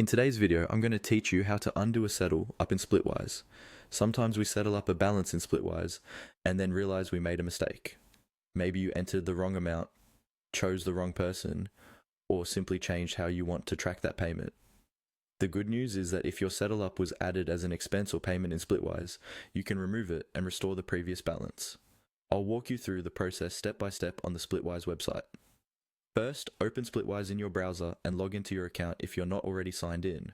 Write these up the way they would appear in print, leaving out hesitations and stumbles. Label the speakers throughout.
Speaker 1: In today's video, I'm going to teach you how to undo a settle up in Splitwise. Sometimes we settle up a balance in Splitwise and then realize we made a mistake. Maybe you entered the wrong amount, chose the wrong person, or simply changed how you want to track that payment. The good news is that if your settle up was added as an expense or payment in Splitwise, you can remove it and restore the previous balance. I'll walk you through the process step by step on the Splitwise website. First, open Splitwise in your browser and log into your account if you're not already signed in.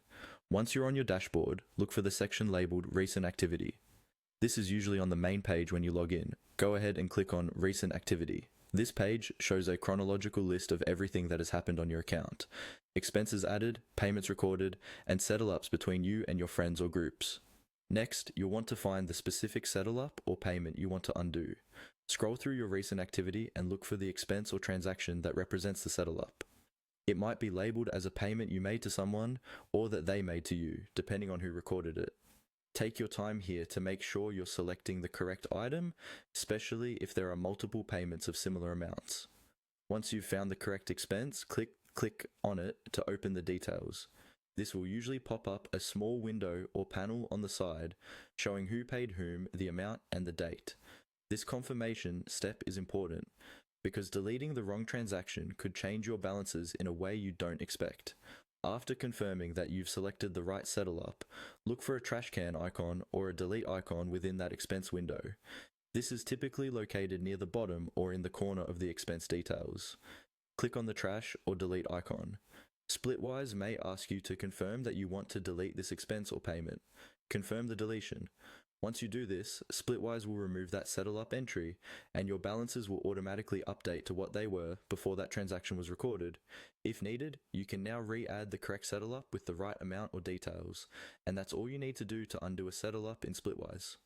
Speaker 1: Once you're on your dashboard, look for the section labeled Recent Activity. This is usually on the main page when you log in. Go ahead and click on Recent Activity. This page shows a chronological list of everything that has happened on your account. Expenses added, payments recorded, and settle-ups between you and your friends or groups. Next, you'll want to find the specific settle-up or payment you want to undo. Scroll through your recent activity and look for the expense or transaction that represents the settle-up. It might be labeled as a payment you made to someone or that they made to you, depending on who recorded it. Take your time here to make sure you're selecting the correct item, especially if there are multiple payments of similar amounts. Once you've found the correct expense, click on it to open the details. This will usually pop up a small window or panel on the side showing who paid whom, the amount, and the date. This confirmation step is important because deleting the wrong transaction could change your balances in a way you don't expect. After confirming that you've selected the right settle up, look for a trash can icon or a delete icon within that expense window. This is typically located near the bottom or in the corner of the expense details. Click on the trash or delete icon. Splitwise may ask you to confirm that you want to delete this expense or payment. Confirm the deletion. Once you do this, Splitwise will remove that settle up entry and your balances will automatically update to what they were before that transaction was recorded. If needed, you can now re-add the correct settle up with the right amount or details, and that's all you need to do to undo a settle up in Splitwise.